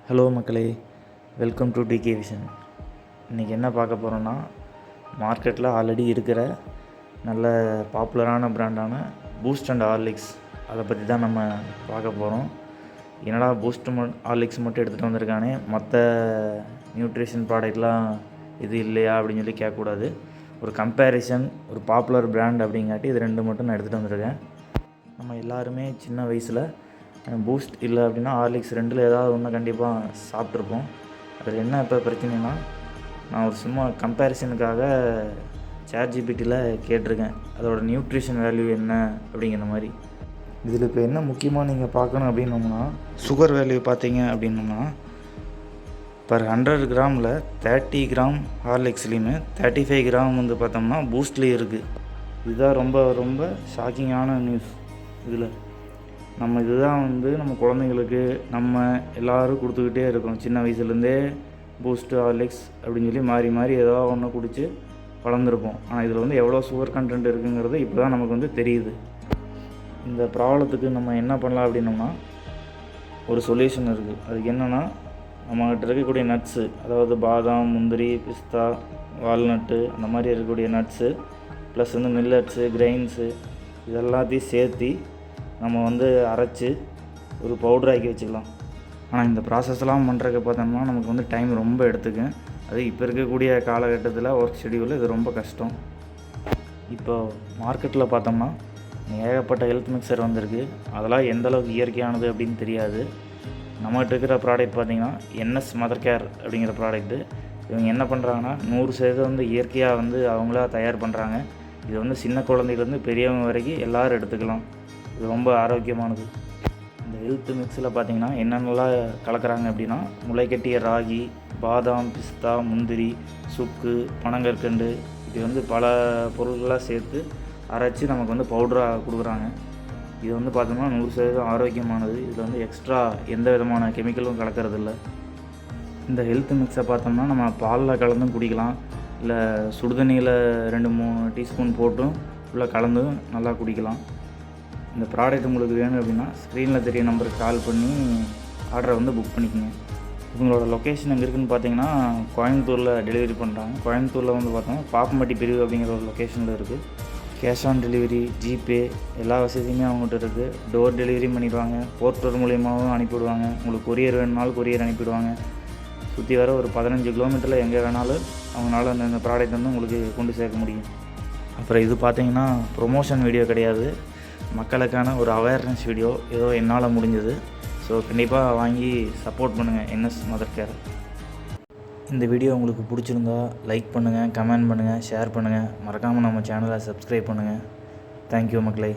Hello மக்களே, welcome to decay vision. இன்றைக்கி என்ன பார்க்க போகிறோன்னா, மார்க்கெட்டில் ஆல்ரெடி இருக்கிற நல்ல பாப்புலரான பிராண்டான பூஸ்ட் அண்ட் ஹார்லிக்ஸ் அதை பற்றி தான் நம்ம பார்க்க போகிறோம். என்னடா பூஸ்ட் ஹார்லிக்ஸ் மட்டும் எடுத்துகிட்டு வந்திருக்கானே, மற்ற நியூட்ரிஷன் ப்ராடக்ட்லாம் இது இல்லையா அப்படின்னு சொல்லி கேட்கக்கூடாது. ஒரு கம்பேரிசன், ஒரு பாப்புலர் பிராண்ட் அப்படிங்காட்டி இது ரெண்டு மட்டும் நான் எடுத்துகிட்டு வந்திருக்கேன். நம்ம எல்லாருமே சின்ன வயசில் பூஸ்ட் இல்லை அப்படின்னா ஹார்லிக்ஸ் ரெண்டில் ஏதாவது ஒன்று கண்டிப்பாக சாப்பிட்ருப்போம். அதில் என்ன இப்போ பிரச்சனைனா, நான் ஒரு சும்மா கம்பேரிசனுக்காக ChatGPTயில் கேட்டிருக்கேன் அதோட நியூட்ரிஷன் வேல்யூ என்ன அப்படிங்கிற மாதிரி. இதில் இப்போ என்ன முக்கியமாக நீங்கள் பார்க்கணும் அப்படின்னோம்னா, சுகர் வேல்யூ பார்த்தீங்க அப்படின்னோம்னா, பர் 100 கிராமில் 30 கிராம் ஹார்லிக்ஸ்லேயுமே 35 கிராம் வந்து பார்த்தோம்னா பூஸ்ட்லேயும் இருக்குது. இதுதான் ரொம்ப ரொம்ப ஷாக்கிங்கான நியூஸ். இதில் இதுதான் நம்ம குழந்தைங்களுக்கு நம்ம எல்லோரும் கொடுத்துக்கிட்டே இருக்கோம். சின்ன வயசுலேருந்தே பூஸ்ட்டு ஹார்லிக்ஸ் அப்படின்னு சொல்லி மாறி மாறி ஏதோ ஒன்று குடித்து வளர்ந்துருப்போம். ஆனால் இதில் எவ்வளோ சுகர் கண்டென்ட் இருக்குங்கிறது இப்போ தான் நமக்கு தெரியுது. இந்த ப்ராப்ளத்துக்கு நம்ம என்ன பண்ணலாம் அப்படின்னோம்னா, ஒரு சொல்யூஷன் இருக்குது. அதுக்கு என்னென்னா, நம்மகிட்ட இருக்கக்கூடிய நட்ஸு, அதாவது பாதாம், முந்திரி, பிஸ்தா, வால்நட்டு அந்த மாதிரி இருக்கக்கூடிய நட்ஸு ப்ளஸ் மில்லட்ஸு, கிரெயின்ஸு இதெல்லாத்தையும் சேர்த்து நம்ம அரைச்சி ஒரு பவுடராக்கி வச்சுக்கலாம். ஆனால் இந்த ப்ராசஸ்லாம் பண்ணுறதுக்கு பார்த்தோம்னா நமக்கு டைம் ரொம்ப எடுத்துக்கும். அது இப்போ இருக்கக்கூடிய காலகட்டத்தில் ஒர்க் ஷெடியூலில் இது ரொம்ப கஷ்டம். இப்போ மார்க்கெட்டில் பார்த்தோம்னா ஏகப்பட்ட ஹெல்த் மிக்சர் வந்திருக்கு. அதெல்லாம் எந்தளவுக்கு இயற்கையானது அப்படின்னு தெரியாது. நம்மகிட்ட இருக்கிற ப்ராடக்ட் பார்த்திங்கன்னா NS மதர் கேர் அப்படிங்கிற ப்ராடக்ட்டு. இவங்க என்ன பண்ணுறாங்கன்னா 100% இயற்கையாக அவங்களா தயார் பண்ணுறாங்க. இது சின்ன குழந்தையிலேருந்து பெரியவங்க வரைக்கும் எல்லோரும் எடுத்துக்கலாம். இது ரொம்ப ஆரோக்கியமானது. இந்த ஹெல்த் மிக்ஸில் பார்த்திங்கன்னா என்னென்னலாம் கலக்கிறாங்க அப்படின்னா, முளைக்கட்டிய ராகி, பாதாம், பிஸ்தா, முந்திரி, சுக்கு, பனங்கற்கண்டு இது பல பொருள்களாக சேர்த்து அரைச்சி நமக்கு பவுடராக கொடுக்குறாங்க. இது பார்த்தோம்னா 100% ஆரோக்கியமானது. இதில் எக்ஸ்ட்ரா எந்த விதமான கெமிக்கலும் கலக்கிறதில்ல. இந்த ஹெல்த் மிக்ஸை பார்த்தோம்னா நம்ம பாலில் கலந்தும் குடிக்கலாம், இல்லை சுடுதண்ணியில் 2-3 டீஸ்பூன் போட்டும் ஃபுல்லாக கலந்தும் நல்லா குடிக்கலாம். இந்த ப்ராடக்ட் உங்களுக்கு வேணும் அப்படின்னா ஸ்க்ரீனில் தெரிய நம்பருக்கு கால் பண்ணி ஆர்டரை புக் பண்ணிக்கோங்க. இவங்களோட லொக்கேஷன் எங்கே இருக்குதுன்னு பார்த்தீங்கன்னா, கோயம்புத்தூரில் டெலிவரி பண்ணுறாங்க. கோயம்புத்தூரில் பார்த்தோம்னா பாப்பம்பட்டி பிரிவு அப்படிங்கிற ஒரு லொக்கேஷனில் இருக்குது. கேஷ் ஆன் டெலிவரி, ஜிபே எல்லா வசதியுமே அவங்ககிட்ட இருக்குது. டோர் டெலிவரி பண்ணிடுவாங்க. போர்ட்டர் மூலியமாகவும் அனுப்பிவிடுவாங்க. உங்களுக்கு கொரியர் வேணுனாலும் கொரியர் அனுப்பிவிடுவாங்க. சுற்றி வர ஒரு 15 கிலோமீட்டரில் எங்கே வேணாலும் அவங்களால அந்த ப்ராடக்ட் உங்களுக்கு கொண்டு சேர்க்க முடியும். அப்புறம் இது பார்த்தீங்கன்னா ப்ரொமோஷன் வீடியோ கிடையாது, மக்களுக்கான ஒரு அவேர்னஸ் வீடியோ. ஏதோ என்னால் முடிஞ்சது. ஸோ கண்டிப்பாக வாங்கி சப்போர்ட் பண்ணுங்கள் NS மதர் கேர். இந்த வீடியோ உங்களுக்கு பிடிச்சிருந்தா லைக் பண்ணுங்கள், கமெண்ட் பண்ணுங்கள், ஷேர் பண்ணுங்கள். மறக்காமல் நம்ம சேனலை சப்ஸ்கிரைப் பண்ணுங்கள். தேங்க்யூ மக்களே.